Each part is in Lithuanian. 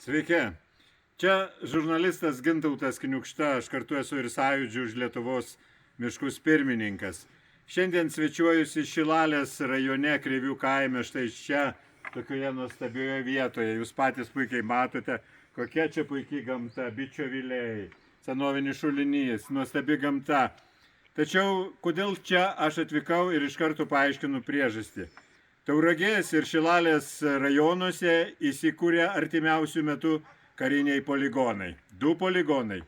Sveiki. Čia žurnalistas Gintautas Kniukšta, aš kartu esu ir Sąjūdžių už Lietuvos miškus pirmininkas. Šiandien svečiuojusi Šilalės rajone Krivių kaime, štai čia, tokioje nuostabioje vietoje. Jūs patys puikiai matote, kokia čia puikiai gamta, bičio viliai, senovinis šulinys, nuostabi gamta. Tačiau kodėl čia aš atvykau ir iš karto paaiškinu priežastį. Tauragės ir Šilalės rajonuose įsikūrė artimiausių metų kariniai poligonai. 2 poligonai.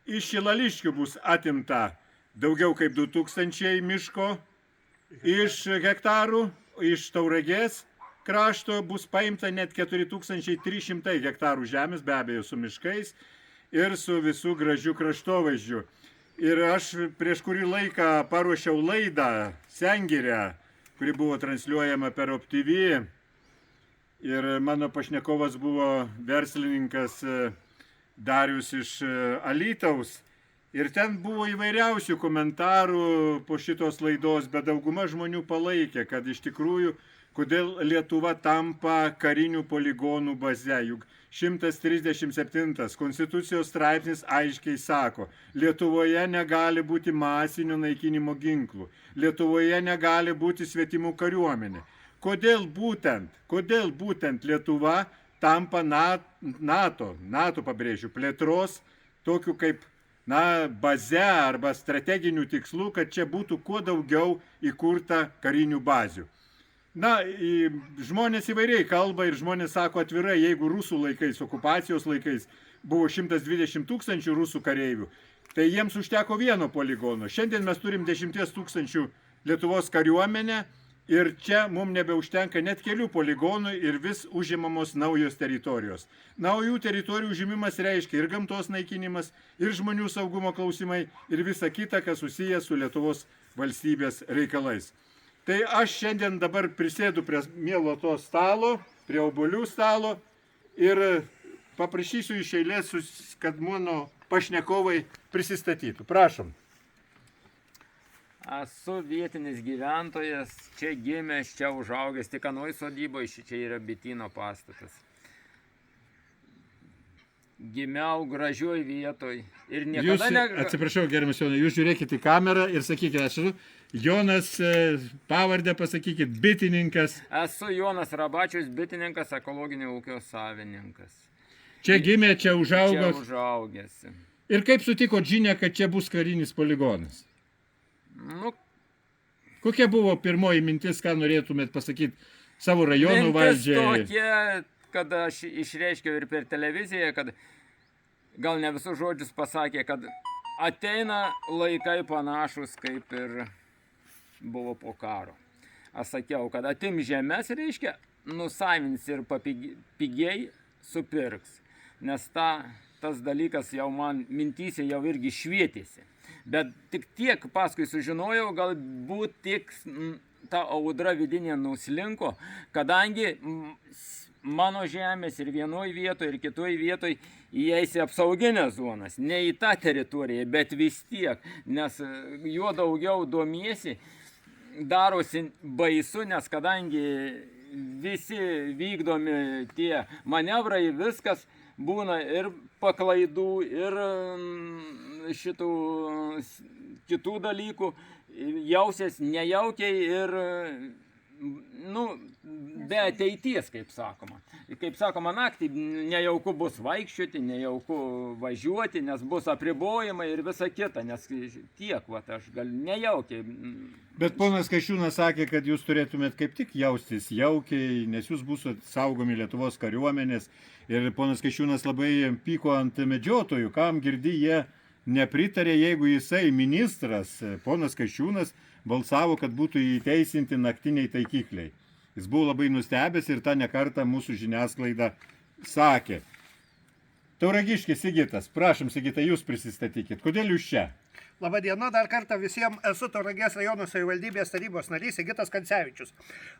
Iš Šilališkių bus atimta daugiau kaip 2000 miško iš hektarų, iš Tauragės krašto bus paimta net 4300 hektarų žemės, be abejo su miškais ir su visų gražių kraštovaizdžių. Ir aš prieš kurį laiką paruošiau laidą Sengirę, kuri buvo transliuojama per OpTV. Ir mano pašnekovas buvo verslininkas Darius iš Alytaus. Ir ten buvo įvairiausių komentarų po šitos laidos, bet dauguma žmonių palaikė, kad iš tikrųjų, kodėl Lietuva tampa karinių poligonų baze. Juk 137 Konstitucijos straipsnis aiškiai sako, Lietuvoje negali būti masinio naikinimo ginklų, Lietuvoje negali būti svetimų kariuomenė. Kodėl būtent Lietuva tampa NATO pabrėžiu, plėtros tokių kaip baze arba strateginių tikslų, kad čia būtų kuo daugiau įkurta karinių bazių. Žmonės įvairiai kalba ir žmonės sako atvirai, jeigu rusų laikais, okupacijos laikais buvo 120 000 rusų kareivių, tai jiems užteko vieno poligono. Šiandien mes turim 10 000 Lietuvos kariuomenę ir čia mums nebeužtenka net kelių poligonų ir vis užimamos naujos teritorijos. Naujų teritorijų užimimas reiškia ir gamtos naikinimas, ir žmonių saugumo klausimai, ir visa kita, kas susijęs su Lietuvos valstybės reikalais. Tai aš šiandien dabar prisėdu prie mielo to stalo, prie obuolių stalo ir paprašysiu iš eilės, kad mano pašnekovai prisistatytų. Prašom. Esu vietinis gyventojas, čia gimęs, čia užaugęs, tik anoj sodyboje, čia yra bityno pastatas. Gimiau gražioj vietoj ir niekada Atsiprašau, gerbiamas Jonai, jūs žiūrėkite į kamerą ir sakykite, aš esu Jonas, pavardę pasakykit, bitininkas. Esu Jonas Rabačius, bitininkas, ekologinio ūkio savininkas. Čia gimė, čia užaugęs. Čia užaugęs. Ir kaip sutikot žinią, kad čia bus karinis poligonas? Kokia buvo pirmoji mintis, ką norėtumėt pasakyti savo rajonų valdžiai? Mintis tokia, kad aš išreiškiau ir per televiziją, kad gal ne visus žodžius pasakė, kad ateina laikai panašus, kaip ir buvo po karo. Aš sakiau, kad atim žemės, reiškia, nusavins ir pigiai supirks. Nes tas dalykas jau man mintyse jau irgi švietėsi. Bet tik tiek paskui sužinojau, galbūt tik ta audra vidinė nuslinko, kadangi mano žemės ir vienoj vietoj, ir kitoj vietoj įeis į apsauginės zonas. Ne į tą teritoriją, bet vis tiek, nes juo daugiau domiesi, darosi baisu, nes kadangi visi vykdomi tie manevrai, viskas būna ir paklaidų, ir šitų kitų dalykų, jausies nejaukiai ir be ateities, kaip sakoma. Kaip sakoma, naktį nejauku bus vaikščioti, nejauku važiuoti, nes bus apribojimai ir visa kita, nes tiek, aš gal nejaukiai. Bet ponas Kasčiūnas sakė, kad jūs turėtumėt kaip tik jaustis jaukiai, nes jūs būsite saugomi Lietuvos kariuomenės. Ir ponas Kasčiūnas labai pyko ant medžiotojų, kam girdi jie nepritarė, jeigu jisai ministras, ponas Kasčiūnas, balsavo, kad būtų įteisinti naktiniai taikikliai. Jis buvo labai nustebęs ir tą nekartą mūsų žiniasklaida sakė. Tauragiškis Sigitas, prašom Sigita, jūs prisistatykit. Kodėl jūs čia? Labadiena, dar kartą visiems esu Tauragės rajono savivaldybės tarybos narys Sigitas Kancevičius.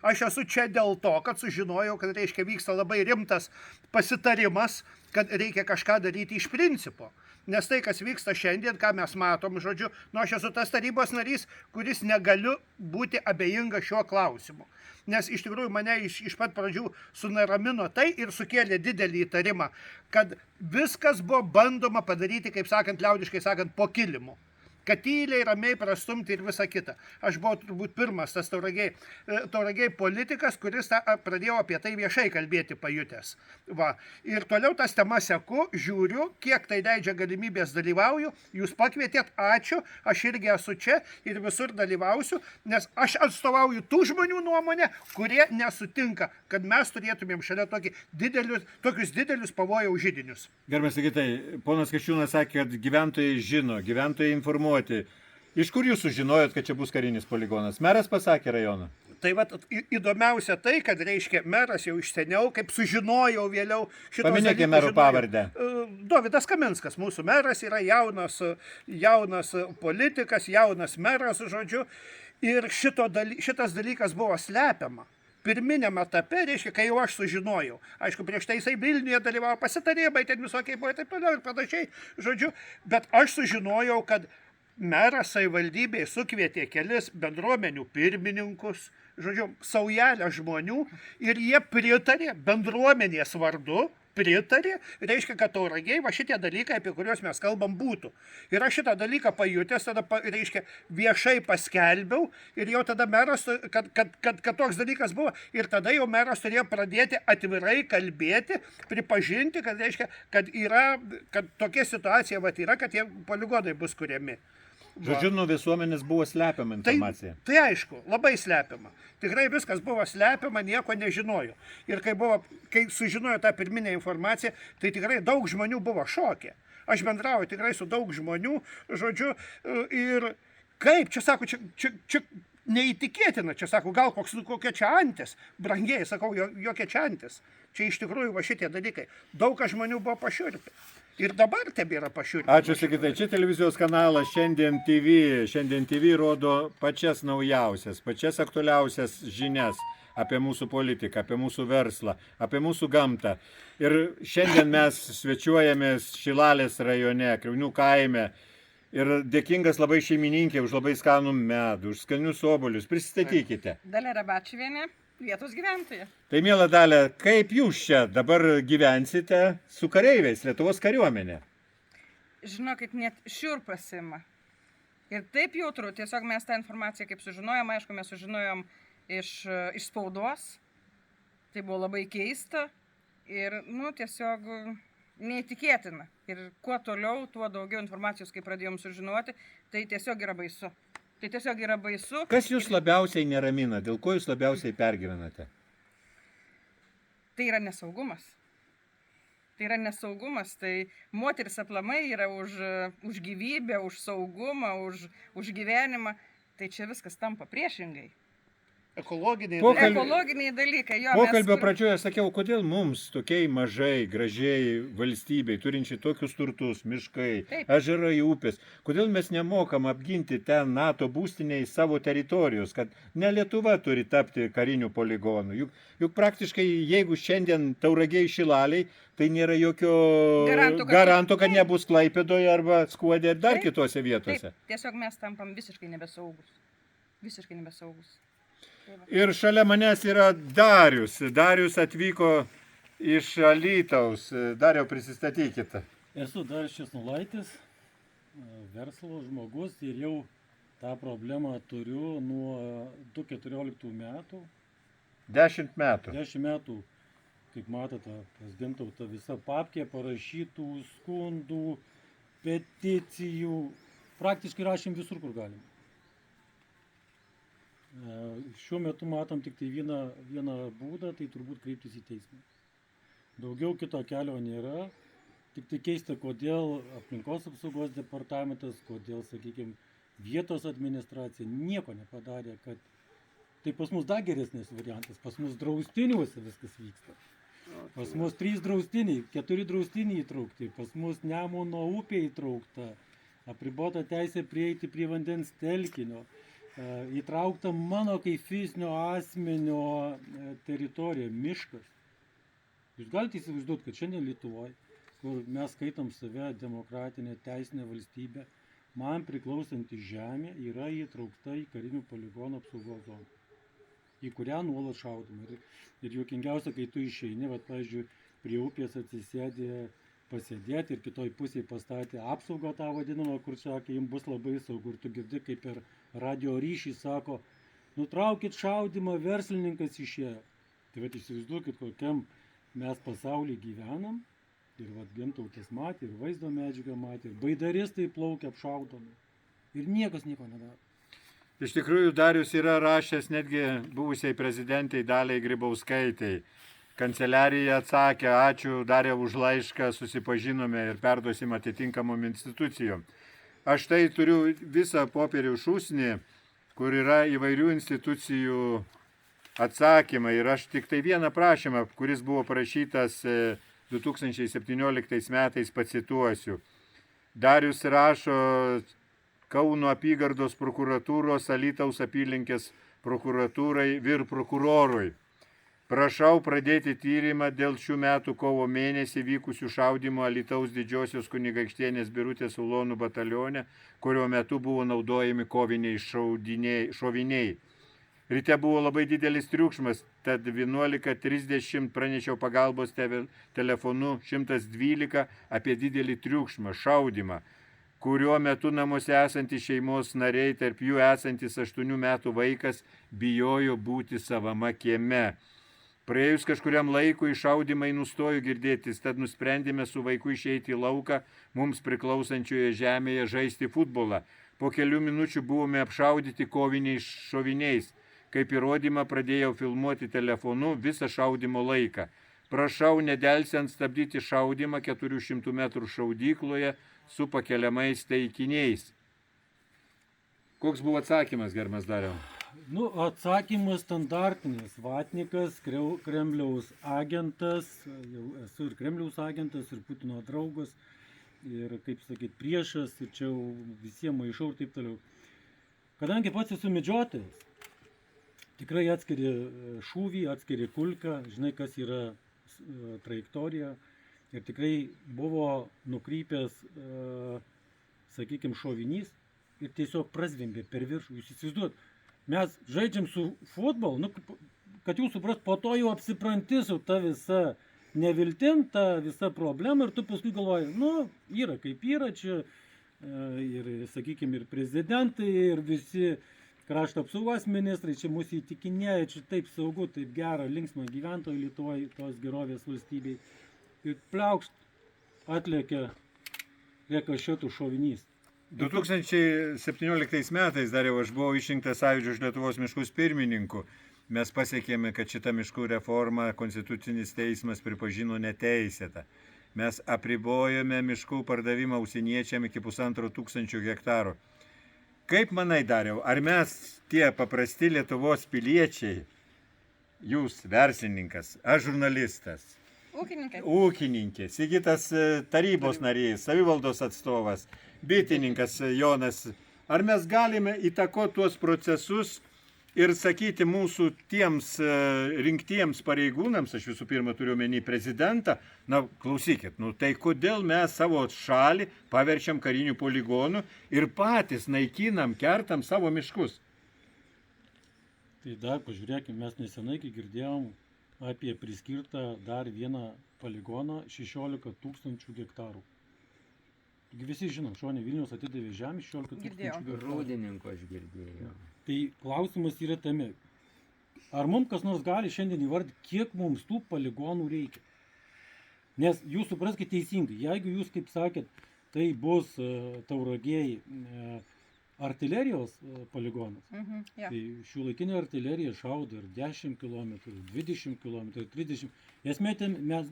Aš esu čia dėl to, kad sužinojau, kad vyksta labai rimtas pasitarimas, kad reikia kažką daryti iš principo. Nes tai, kas vyksta šiandien, ką mes matom, žodžiu, aš esu tas tarybos narys, kuris negaliu būti abejinga šiuo klausimu. Nes iš tikrųjų mane iš pat pradžių sunaramino tai ir sukėlė didelį įtarimą, kad viskas buvo bandoma padaryti, kaip sakant, liaudiškai sakant, po kilimu. Kad tyliai, ramiai prastumti ir visa kita. Aš buvau turbūt pirmas tas Tauragiai politikas, kuris pradėjo apie tai viešai kalbėti pajutęs. Va. Ir toliau tas temas seku, žiūriu, kiek tai leidžia galimybės dalyvauju. Jūs pakvietėt, ačiū, aš irgi esu čia ir visur dalyvausiu, nes aš atstovauju tų žmonių nuomonę, kurie nesutinka, kad mes turėtumėm šalia tokius didelius pavojaus židinius. Gerbiamas Sigitai, ponas Kasčiūnas sakė, kad gyventojai žino, gyventojai informuoti. Iš kur jūs sužinojot, kad čia bus karinis poligonas? Meras pasakė rajoną? Tai vat, įdomiausia tai, kad, reiškia, meras jau iš seniau, kaip sužinojau vėliau šitos Paminėkite mero pavardę. Dovydas Kaminskas, mūsų meras, yra jaunas politikas, jaunas meras, žodžiu, ir šitas dalykas buvo slepiama. Pirminiam etape, reiškia, kai jau aš sužinojau. Aišku, prieš tai jisai Vilniuje dalyvavo, pasitarimai, ten visokiai buvo taip toliau ir panašiai, žodžiu, bet aš sužinojau, kad meras savivaldybėje sukvietė kelis bendruomenių pirmininkus, žodžiu, saujelę žmonių ir jie pritarė bendruomenės vardu, reiškia, kad Tauragiai va šitie dalykai, apie kuriuos mes kalbam, būtų. Ir aš šitą dalyką pajutęs, tada, reiškia, viešai paskelbiau ir jau tada meras, kad toks dalykas buvo, ir tada jau meras turėjo pradėti atvirai kalbėti, pripažinti, kad, reiškia, kad tokia situacija va, yra, kad tie poligonai bus kuriami. Žodžiu, nuo visuomenės buvo slepiama informacija. Tai aišku, labai slepiama. Tikrai viskas buvo slepiama, nieko nežinojo. Ir kai sužinojo tą pirminę informaciją, tai tikrai daug žmonių buvo šoke. Aš bendrauju tikrai su daug žmonių, žodžiu, ir kaip, čia sako, čia neįtikėtina, čia sako, gal kokia čia antis, brangiai, sakau, jokia čia antis. Čia iš tikrųjų va šitie dalykai. Daug žmonių buvo pašiurpę. Ir dabar tebėra pašiurpę. Ačiū, Sigitai. Čia televizijos kanalas Šiandien TV. Šiandien TV rodo pačias naujausias, pačias aktualiausias žinias apie mūsų politiką, apie mūsų verslą, apie mūsų gamtą. Ir šiandien mes svečiuojamės Šilalės rajone, Kriaunių kaime. Ir dėkingas labai šeimininkė už labai skanų medų, už skanius obuolius. Pristatykite. Dalia Rabačiuvienė, vietos gyventoja. Tai, miela Dalia, kaip jūs čia dabar gyvensite su kareiviais, Lietuvos kariuomenė? Žinokit, net šiurpas ima. Ir taip jautru, tiesiog mes tą informaciją kaip sužinojom, aišku, mes sužinojom iš spaudos. Tai buvo labai keista ir, tiesiog neįtikėtina. Ir kuo toliau, tuo daugiau informacijos, kai pradėjom sužinoti, tai tiesiog yra baisu. Tai tiesiog yra baisu. Kas jūs labiausiai neramina? Dėl ko jūs labiausiai pergyvenate? Tai yra nesaugumas. Tai moteris aplamai yra už gyvybę, už saugumą, už gyvenimą. Tai čia viskas tampa priešingai. Ekologiniai dalykai. Pokalbio pradžioje sakiau, kodėl mums tokiai mažai, gražiai valstybei, turinčiai tokius turtus, miškai, ežerai, upės, kodėl mes nemokam apginti ten NATO būstiniai savo teritorijos, kad ne Lietuva turi tapti kariniu poligonu. Juk praktiškai, jeigu šiandien Tauragiai Šilaliai, tai nėra jokio garanto, kad nebus Klaipėdoje arba Skuode ir dar kitose vietose. Taip, tiesiog mes tampam visiškai nebesaugus. Ir šalia manęs yra Darius. Darius atvyko iš Alytaus. Dariau, prisistatykite. Esu Darius Česnulaitis, verslo žmogus ir jau tą problemą turiu nuo 2014 metų. 10 metų. 10 metų, kaip matote, pas Gintautą visa papkė parašytų skundų, peticijų. Praktiškai rašėm visur, kur galim. Šiuo metu matom tik tai vieną būdą, tai turbūt kreiptis į teismą. Daugiau kito kelio nėra, tik tai keista, kodėl aplinkos apsaugos departamentas, kodėl, sakykime, vietos administracija nieko nepadarė, kad tai pas mus dar geresnis variantas, pas mus draustiniuose viskas vyksta. Pas mus 3 draustiniai, 4 draustiniai įtraukti, pas mus Nemuno upė įtraukta, apribota teisė prieiti prie vandens telkinio. Įtraukta mano kaip fizinio asmenio teritorija, miškas. Jūs galite įsivaizduoti, kad šiandien Lietuvoje kur mes skaitom save demokratinė teisinė valstybė, man priklausanti žemė yra įtraukta į karinių poligonų apsaugos zoną, į kurią nuolat šaudoma. Ir juokingiausia, kai tu išeini, pavyzdžiui, prie upės atsisėdė pasėdėti ir kitoj pusėje pastatė apsaugą tą vadinamą, kur sakė, jums bus labai saugu. Ir tu girdi, kaip per radio ryšį sako, nutraukit šaudimą, verslininkas išėjo. Tai įsivaizduokit, kokiam mes pasaulyje gyvenam. Ir Gintautas matė, ir vaizdo medžiagą matė, ir baidaristai plaukia apšaudomi. Ir niekas nieko nedaro. Iš tikrųjų, Darius yra rašęs netgi buvusiai prezidentai Daliai Grybauskaitei. Kanceliarija atsakė, ačiū Darė už laišką, susipažinome ir perduosim atitinkamom institucijom. Aš tai turiu visą popierių šūsnį, kur yra įvairių institucijų atsakymai. Ir aš tik tai vieną prašymą, kuris buvo parašytas 2017 metais, pacituosiu. Darius rašo Kauno apygardos prokuratūros, Alytaus apylinkės prokuratūrai, vyr prokurorui. Prašau pradėti tyrimą dėl šių metų kovo mėnesį vykusių šaudimo Alytaus Didžiosios kunigaikštienės Birutės ulonų batalione, kurio metu buvo naudojami koviniai šoviniai. Ryte buvo labai didelis triukšmas, tad 11:30 pranešiau pagalbos telefonu 112 apie didelį triukšmą, šaudimą, kurio metu namuose esantys šeimos nariai, tarp jų esantis 8 metų vaikas, bijojo būti savame kieme. Praėjus kažkuriam laikui šaudimai nustojo girdėtis, tad nusprendėme su vaiku išeiti į lauką mums priklausančioje žemėje žaisti futbolą. Po kelių minučių buvome apšaudyti koviniais šoviniais. Kaip įrodymą pradėjau filmuoti telefonu visą šaudimo laiką. Prašau nedelsiant stabdyti šaudimą 400 metrų šaudykloje su pakeliamais taikiniais. Koks buvo atsakymas, gerbiamas Dariau? Atsakymas standartinis. Vatnikas, Kremliaus agentas, jau esu ir Kremliaus agentas, ir Putino draugas, ir, kaip sakyt, priešas, ir čia visiems maišau ir taip toliau. Kadangi pats esu medžiotojas, tikrai atskiri šūvį, atskiri kulką, žinai, kas yra trajektorija, ir tikrai buvo nukrypęs, sakykime, šovinys ir tiesiog prazvimbė per viršų. Jūs įsivaizduot, mes žaidžiam su futbolu, kad jūs suprast, po to jau apsipranti su ta visa neviltim, ta visa problema, ir tu paskui galvoji, yra kaip yra čia, ir, sakykime, ir prezidentai, ir visi krašto apsaugos ministrai čia mūsų įtikinėja, čia taip saugu, taip gera, linksma gyventojai Lietuvoje, tos gerovės valstybei. Ir pliaukšt atlėkia rekašėtų šovinys. 2017 metais, Dariau, aš buvau išrinktas Sąjūdžio už Lietuvos miškus pirmininku. Mes pasiekėme, kad šitą miškų reformą Konstitucinis teismas pripažino neteisėtą. Mes apribojome miškų pardavimą užsieniečiam iki 1500 hektarų. Kaip manai, Dariau, ar mes tie paprasti Lietuvos piliečiai, jūs verslininkas, aš žurnalistas, ūkininkė, Sigitas tarybos narys, savivaldos atstovas, bitininkas Jonas, ar mes galime įtakoti tuos procesus ir sakyti mūsų tiems rinktiems pareigūnams, aš visų pirma turiu omeny prezidentą, klausykit, tai kodėl mes savo šalį paverčiam karinių poligonų ir patys naikinam, kertam savo miškus? Tai dar pažiūrėkime, mes nesenai girdėjom apie priskirtą dar vieną poligoną 16 000 hektarų. Visi žinom, šonė Vilnius atidavė žemę 16 000 hektarų. Rūdininko aš girdėjau. Tai klausimas yra tame, ar mums kas nors gali šiandien įvardyti, kiek mums tų poligonų reikia? Nes jūs supraskite teisingai, jeigu jūs, kaip sakėt, tai bus Tauragėj artilerijos poligonas, tai šiuolaikinė artilerija šaudo ir 10 km, 20 km, 30 km.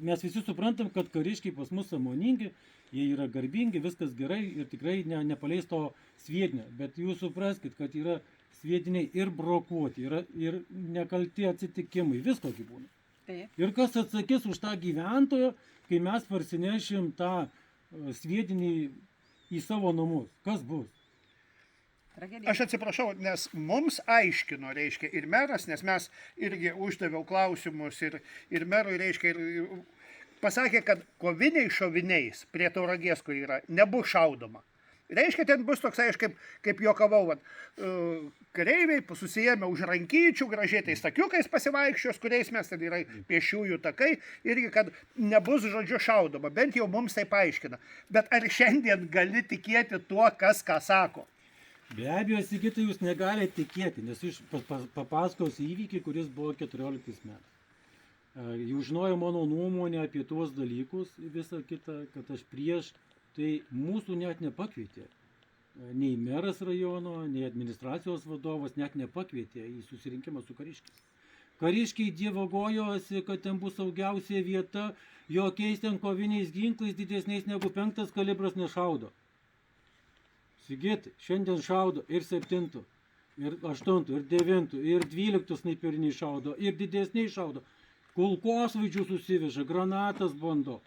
Mes visi suprantam, kad kariškiai pas mus sąmoningi, jie yra garbingi, viskas gerai ir tikrai nepaleis to sviedinio. Bet jūs supraskit, kad yra sviediniai ir brokuoti, ir nekalti atsitikimai, visko kaip būna. Taip. Ir kas atsakys už tą gyventoją, kai mes parsinešim tą sviedinį į savo namus? Kas bus? Aš atsiprašau, nes mums aiškino, reiškia, ir meras, nes mes irgi uždaviau klausimus ir merui, reiškia, ir pasakė, kad koviniais šoviniais prie Tauragės, kur yra, nebus šaudoma. Reiškia, ten bus toks, aišku, kaip juokavau, kareiviai susijėmė už rankyčių, gražiai tais takiukais pasivaikščios, kuriais mes ten yra pėsčiųjų takai, irgi, kad nebus, žodžiu, šaudoma. Bent jau mums tai paaiškina. Bet ar šiandien gali tikėti tuo, kas ką sako? Be abejo, Sigitai, jūs negalite tikėti, nes aš papasakosiu įvykį, kuris buvo 14 metais. Jūs žinojo mano nuomonę apie tuos dalykus, visą kitą, kad aš prieš, tai mūsų net nepakvietė. Nei meras rajono, nei administracijos vadovas net nepakvietė į susirinkimą su kariškiais. Kariškiai dievagojosi, kad ten bus saugiausia vieta, jokiais ten koviniais ginklais didesniais negu 5 kalibras nešaudo. Sigitai, šiandien šaudo ir 7, ir 8, ir 9, ir 12 snaiperiniai šaudo, ir didesniai šaudo. Kulkosvaidžių susiveža, granatas bando.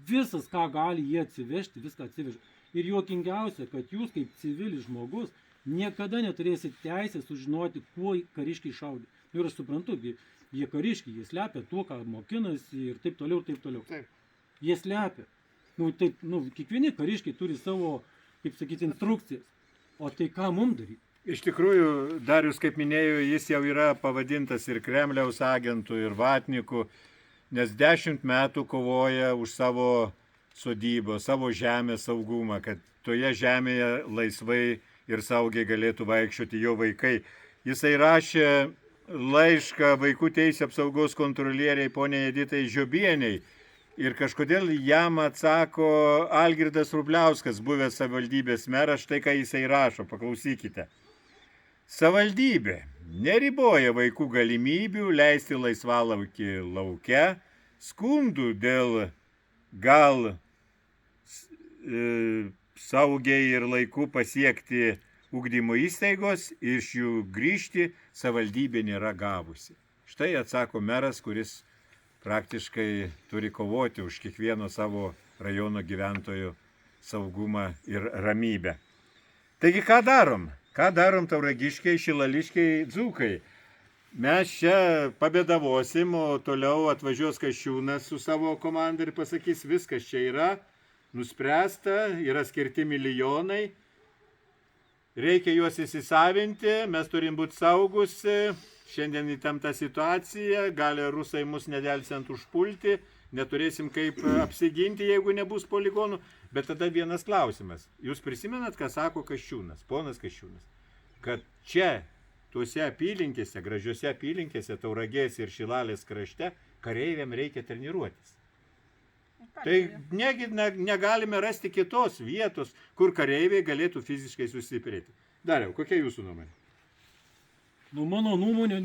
Visas, ką gali jie atsivežti, viską atsiveža. Ir juokingiausia, kad jūs kaip civilis žmogus niekada neturėsit teisę sužinoti, kuo kariškiai šaudė. Ir aš suprantu, jie kariškiai, jie slepia tuo, ką mokinasi ir taip toliau, ir taip toliau. Taip. Jie slepia. Kiekvieni kariškiai turi savo, kaip sakyti, instrukcijas. O tai ką mums daryti? Iš tikrųjų, Darius, kaip minėjau, jis jau yra pavadintas ir Kremliaus agentų, ir vatnikų, nes 10 metų kovoja už savo sodybą, savo žemės saugumą, kad toje žemėje laisvai ir saugiai galėtų vaikščioti jo vaikai. Jisai rašė laišką vaikų teisės apsaugos kontrolieriai poniai Editai Žiobieniai ir kažkodėl jam atsako Algirdas Rubliauskas, buvęs savivaldybės meras, štai ką jisai rašo, paklausykite. Savivaldybė neriboja vaikų galimybių leisti laisvalaikį lauke, skundų dėl gal saugiai ir laiku pasiekti ugdymo įstaigos, iš jų grįžti savivaldybė nėra gavusi. Štai atsako meras, kuris praktiškai turi kovoti už kiekvieno savo rajono gyventojų saugumą ir ramybę. Taigi ką darom? Ką darom tauragiškiai, šilališkiai, dzūkai? Mes čia pabėdavosim, o toliau atvažiuos Kasčiūnas su savo komanda ir pasakys, viskas čia yra, nuspręsta, yra skirti milijonai, reikia juos įsisavinti, mes turim būti saugus, šiandien įtempta situacija, gali rusai mus nedelsiant užpulti, neturėsim kaip apsiginti, jeigu nebus poligonų. Bet tada vienas klausimas. Jūs prisimenat, ką sako Kasčiūnas, ponas Kasčiūnas, kad čia, tuose apylinkėse, gražiuose apylinkėse, Tauragės ir Šilalės krašte, kareiviam reikia treniruotis. Tai negi negalime rasti kitos vietos, kur kareiviai galėtų fiziškai sustiprėti. Dariau, kokia jūsų nuomonė? Mano nuomonė,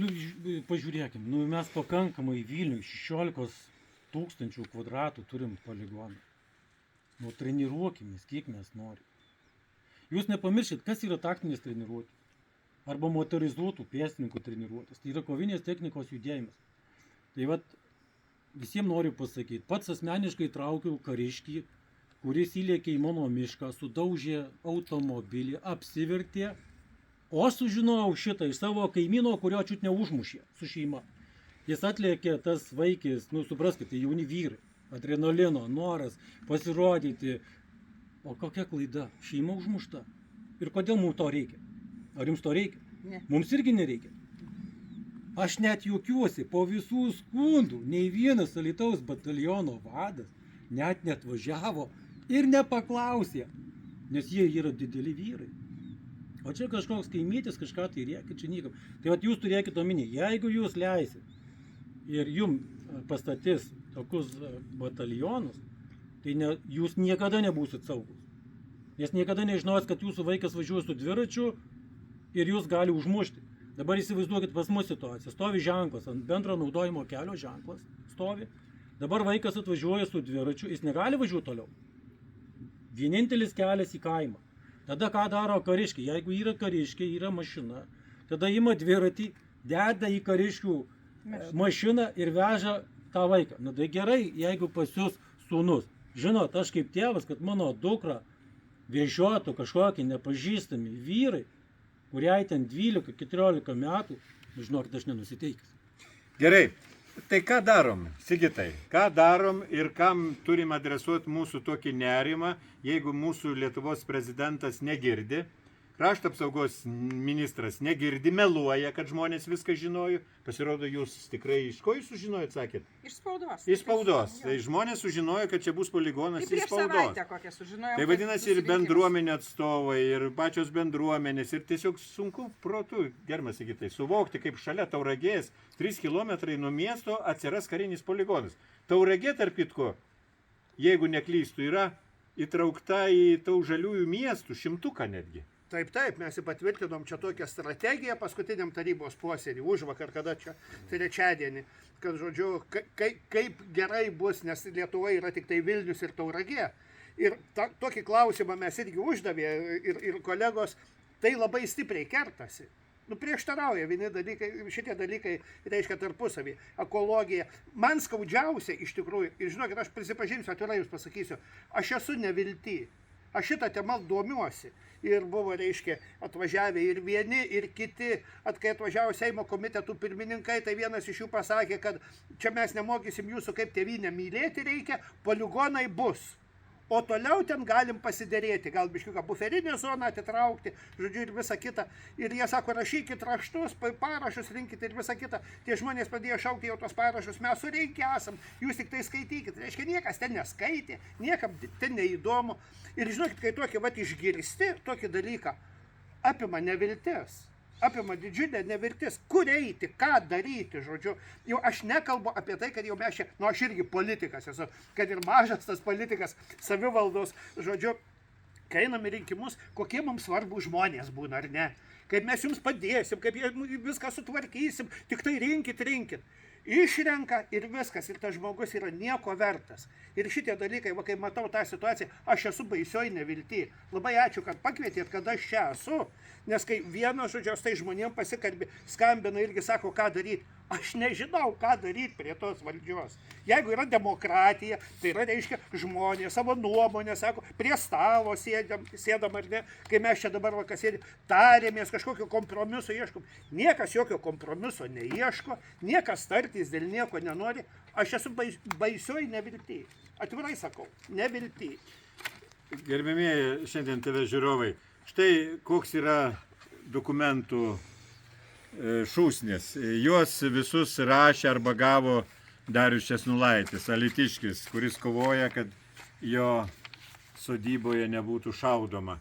pažiūrėkim, mes pakankamai Vilniui 16 000 kvadratų turim poligoną. Treniruokimės, kiek mes norim. Jūs nepamiršit, kas yra taktinės treniruotės. Arba motorizuotų pėstininkų treniruotės. Tai yra kovinės technikos judėjimas. Tai visiems noriu pasakyti, pats asmeniškai traukiau kariškį, kuris įlėkė į mano mišką, sudaužė automobilį, apsivertė, o aš sužinojau šitą iš savo kaimyno, kurio čiut neužmušė su šeima. Jis atlėkė, tas vaikis, supraskite, jauni vyrai, adrenalino, noras pasirodyti. O kokia klaida? Šeima užmušta. Ir kodėl mums to reikia? Ar jums to reikia? Ne. Mums irgi nereikia. Aš net juokiuosi, po visų skundų, nei vienas Alytaus bataliono vadas net neatvažiavo ir nepaklausė, nes jie yra dideli vyrai. O čia kažkoks kaimytis kažką tai rėkia, čia niekam. Tai jūs turėkite omeny, jeigu jūs leisit ir jums pastatys tokius batalionus, tai jūs niekada nebūsit saugus. Nes niekada nežinos, kad jūsų vaikas važiuoja su dviračiu ir jūs gali užmušti. Dabar įsivaizduokit pas mus situaciją. Stovi ženklas, ant bendro naudojimo kelio ženklas stovi. Dabar vaikas atvažiuoja su dviračiu, jis negali važiuoti toliau. Vienintelis kelias į kaimą. Tada ką daro kariškiai? Jeigu yra kariškiai, yra mašina, tada ima dviratį, deda į kariškių mašiną ir veža tą vaiką. Tai gerai, jeigu pas jūs sūnus. Žinot, aš kaip tėvas, kad mano dukra vežiotų kažkokį nepažįstami vyrai, kuriai ten 12-14 metų, žinokit, aš nenusiteikęs. Gerai, Tai ką darom, Sigitai? Ką darom ir kam turim adresuoti mūsų tokį nerimą, jeigu mūsų Lietuvos prezidentas negirdi, krašto apsaugos ministras negirdi, meluoja, kad žmonės viską žinojo. Pasirodo, jūs tikrai iš ko jūs sužinojot, sakėt? Iš spaudos. Iš spaudos. Tai žmonės sužinojo, kad čia bus poligonas Tai iš prieš spaudos. savaitę kokią sužinojom. Tai vadinasi ir bendruomenė atstovai, ir pačios bendruomenės, ir tiesiog sunku protu, gerbiamas Sigitai, suvokti, kaip šalia Tauragės 3 km nuo miesto atsiras karinis poligonas. Tauragė, tarp kitko, jeigu neklystų, yra įtraukta į tų žaliųjų miestų 100 netgi. Taip, mes patvirtinom čia tokią strategiją paskutiniam tarybos posėdį, užvakar, kada čia trečiadienį, kad, žodžiu, kaip gerai bus, nes Lietuva yra tik tai Vilnius ir Tauragė. Ir tokį klausimą mes irgi uždavė ir kolegos, tai labai stipriai kertasi. Prieštarauja vieni dalykai, šitie dalykai reiškia tarpusavį, ekologija. Man skaudžiausia iš tikrųjų, ir žinokit, aš prisipažinsiu, atvirai jūs pasakysiu, aš esu nevilty. Aš šitą temą domiuosi. Ir buvo, reiškia, atvažiavę ir vieni, ir kiti. Kai atvažiavo Seimo komitetų pirmininkai, tai vienas iš jų pasakė, kad čia mes nemokysim jūsų, kaip tėvynę mylėti reikia, poligonai bus. O toliau ten galim pasiderėti, gal biškiuką buferinę zoną atitraukti, žodžiu, ir visa kita. Ir jie sako, rašykit raštus, parašus rinkit ir visa kita. Tie žmonės pradėjo šaukti jau tos parašus, mes surinkę esam, jūs tik tai skaitykit. Reiškia, niekas ten neskaitė, niekam ten neįdomu. Ir žinokit, kai tokį išgirsti, tokį dalyką, apima neviltis. Apima didžiulė neviltis, kur eiti, ką daryti, žodžiu. Jau aš nekalbu apie tai, kad jau mes čia, aš irgi politikas esu, kad ir mažas tas politikas, savivaldos, žodžiu, kai einam į rinkimus, kokie mums svarbus žmonės būna, ar ne? Kaip mes jums padėsim, kaip viską sutvarkysim, tik tai rinkit. Išrenka ir viskas, ir tas žmogus yra nieko vertas. Ir šitie dalykai, kai matau tą situaciją, aš esu baisioj nevilty. Labai ačiū, kad pakvietėt, kad aš čia esu, nes kai vienas žodžios tai žmonėm pasikalbė, skambina irgi sako, ką daryti. Aš nežinau, ką daryti prie tos valdžios. Jeigu yra demokratija, tai yra, reiškia, žmonės savo nuomonę, sako, prie stalo sėdam ar ne, kai mes čia dabar sėdėm, tarėmės, kažkokio kompromiso ieškom. Niekas jokio kompromiso neieško, niekas tartis dėl nieko nenori. Aš esu baisioj nevilty. Atvirai sakau, nevilty. Gerbėmieji šiandien TV žiūrovai, štai koks yra dokumentų šūsnis. Juos visus rašė arba gavo Darius Česnulaitis, alytiškis, kuris kovoja, kad jo sodyboje nebūtų šaudoma.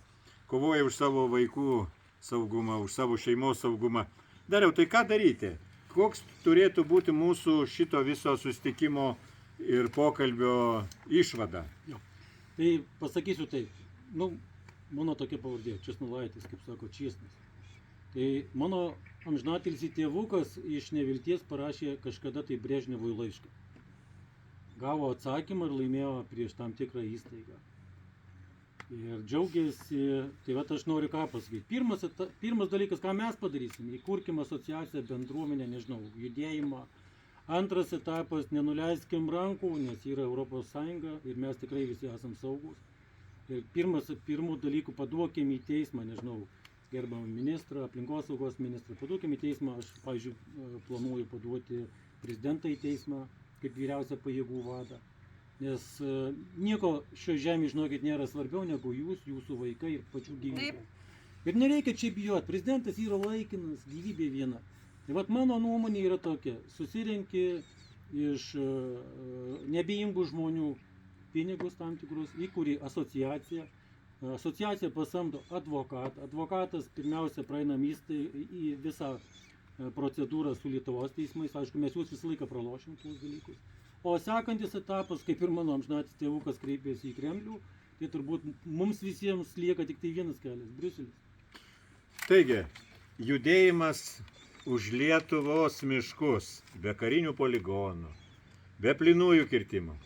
Kovoja už savo vaikų saugumą, už savo šeimos saugumą. Dariau, tai ką daryti? Koks turėtų būti mūsų šito viso susitikimo ir pokalbio išvada? Jo. Tai pasakysiu taip, mano tokia pavardė, Česnulaitis, kaip sako, Česnis. Tai mano amžinatilsį tėvukas iš nevilties parašė kažkada tai Brežnevui laišką. Gavo atsakymą ir laimėjo prieš tam tikrą įstaigą. Ir džiaugiasi, tai aš noriu ką pasakyti. Pirmas dalykas, ką mes padarysim, įkurkim asociaciją, bendruomenę, judėjimą. Antras etapas, nenuleiskim rankų, nes yra Europos Sąjunga ir mes tikrai visi esam saugus. Ir pirmų dalykų paduokim į teismą, gerbiamą ministrą, aplinkosaugos ministrą, paduokim į teismą, aš, pavyzdžiui, planuoju paduoti prezidentą į teismą kaip vyriausią pajėgų vadą. Nes nieko šio žemė, žinokit, nėra svarbiau negu jūs, jūsų vaikai ir pačių gyvybė. Ir nereikia čia bijoti, prezidentas yra laikinas, gyvybė viena. Tai mano nuomonė yra tokia, susirenki iš neabejingų žmonių pinigus tam tikrus, įkuri asociaciją. Asociacija pasamdo advokatą. Advokatas pirmiausia praeina į visą procedūrą su Lietuvos teismais. Aišku, mes jūs visą laiką pralošim tuos dalykus. O sekantis etapas, kaip ir mano amžinatis tėvukas kreipėsi į Kremlių, tai turbūt mums visiems lieka tik tai vienas kelias – Briuselis. Taigi, judėjimas už Lietuvos miškus, be karinių poligonų, be plynųjų kirtimų.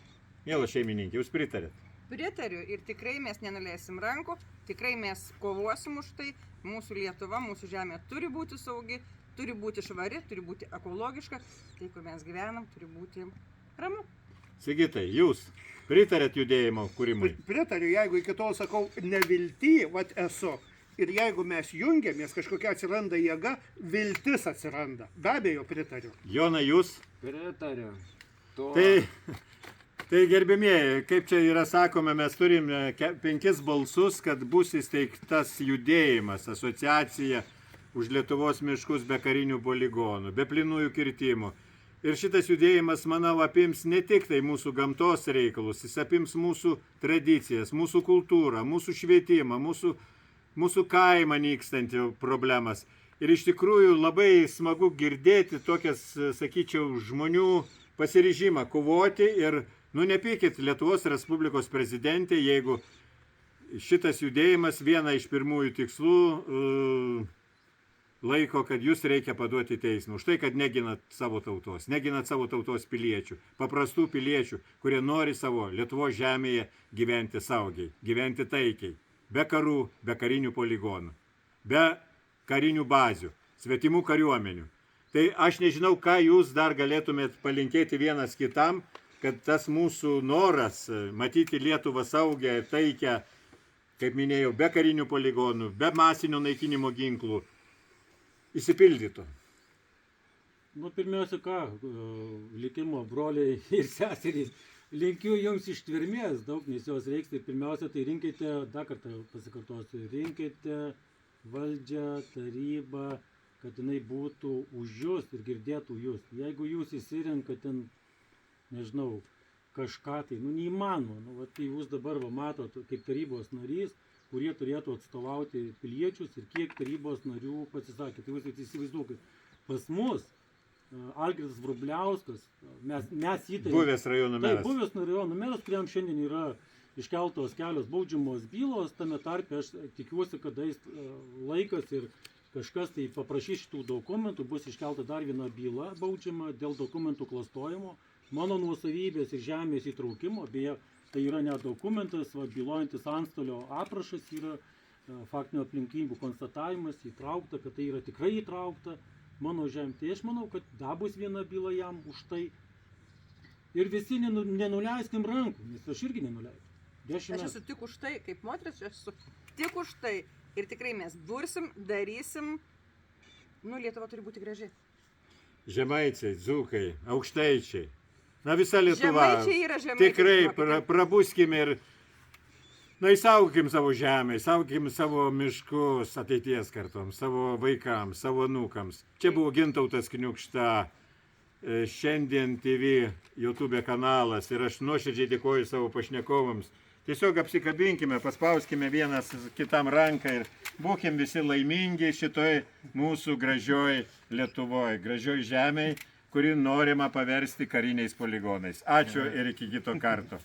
Mielas šeimininkė, jūs pritarėt? Pritariu ir tikrai mes nenuleisim rankų, tikrai mes kovosim už tai. Mūsų Lietuva, mūsų žemė turi būti saugi, turi būti švari, turi būti ekologiška. Tai, kur mes gyvenam, turi būti ramu. Sigitai, jūs pritarėt judėjimo kūrimui? Pritariu, jeigu iki tol sakau nevilty, esu. Ir jeigu mes jungiamės, kažkokia atsiranda jėga, viltis atsiranda. Be abejo, pritariu. Jonai, jūs? Pritariu. To... Tai gerbimieji, kaip čia yra sakoma, mes turime 5 balsus, kad bus įsteigtas judėjimas, asociacija už Lietuvos miškus be karinių poligonų, be plynųjų kirtimų. Ir šitas judėjimas, manau, apims ne tik tai mūsų gamtos reikalus, jis apims mūsų tradicijas, mūsų kultūrą, mūsų švietimą, mūsų kaimą nykstantį problemas. Ir iš tikrųjų labai smagu girdėti tokias, sakyčiau, žmonių pasiryžimą kovoti ir, nepykit Lietuvos Respublikos prezidentė, jeigu šitas judėjimas vieną iš pirmųjų tikslų laiko, kad jūs reikia paduoti teismą. Už tai, kad neginat savo tautos, neginat savo tautos piliečių, paprastų piliečių, kurie nori savo Lietuvos žemėje gyventi saugiai, gyventi taikiai, be karų, be karinių poligonų, be karinių bazių, svetimų kariuomenių. Tai aš nežinau, ką jūs dar galėtumėt palinkėti vienas kitam, kad tas mūsų noras matyti Lietuvą saugią ir taikę, kaip minėjau, be karinių poligonų, be masinio naikinimo ginklų, įsipildytų. Pirmiausia, likimo broliai ir seserys, linkiu jums ištvermės daug, nes jos reiks. Tai pirmiausia, tai rinkite, dar kartą pasikartosiu, rinkite valdžią, tarybą, kad jinai būtų už jūs ir girdėtų jūs. Jeigu jūs įsirenkat ten, nežinau, kažką, tai neįmanoma. Tai jūs dabar matot, kaip tarybos narys, kurie turėtų atstovauti piliečius ir kiek tarybos narių pasisakė. Tai jūs įsivaizduokit, pas mus Algirdas Vrubliauskas, mes įtarėme. Buvęs rajono meras. Taip, buvęs rajono meras, kuriam šiandien yra iškeltos kelios baudžiamos bylos, tame tarpe aš tikiuosi, kad laikas ir kažkas tai paprašys šitų dokumentų, bus iškelta dar viena byla baudžiama dėl dokumentų klastojimo, mano nuosavybės ir žemės įtraukimo, beje, tai yra ne dokumentas, bylojantis antstolio aprašas yra faktinio aplinkybių konstatavimas, įtraukta, kad tai yra tikrai įtraukta mano žemė. Tai aš manau, kad dar bus viena byla jam už tai. Ir visi nenuleiskim rankų, nes aš irgi nenuleisiu. Aš esu tik už tai, kaip moteris, aš esu tik už tai. Ir tikrai mes bursim, darysim. Lietuva turi būti graži. Žemaičiai, dzūkai, aukštaičiai. Visa Lietuva. Žemaičiai yra žemaičiai. Tikrai prabuskime ir įsaugokim savo žemę, įsaugokim savo miškus ateities kartoms, savo vaikams, savo anūkams. Čia buvo Gintautas Kniukšta, Šiandien TV YouTube kanalas ir aš nuoširdžiai dėkoju savo pašnekovams. Tiesiog apsikabinkime, paspauskime vienas kitam ranką ir būkim visi laimingi šitoj mūsų gražioj Lietuvoj, gražioj žemėj, kuri norima paversti kariniais poligonais. Ačiū ir iki kito karto.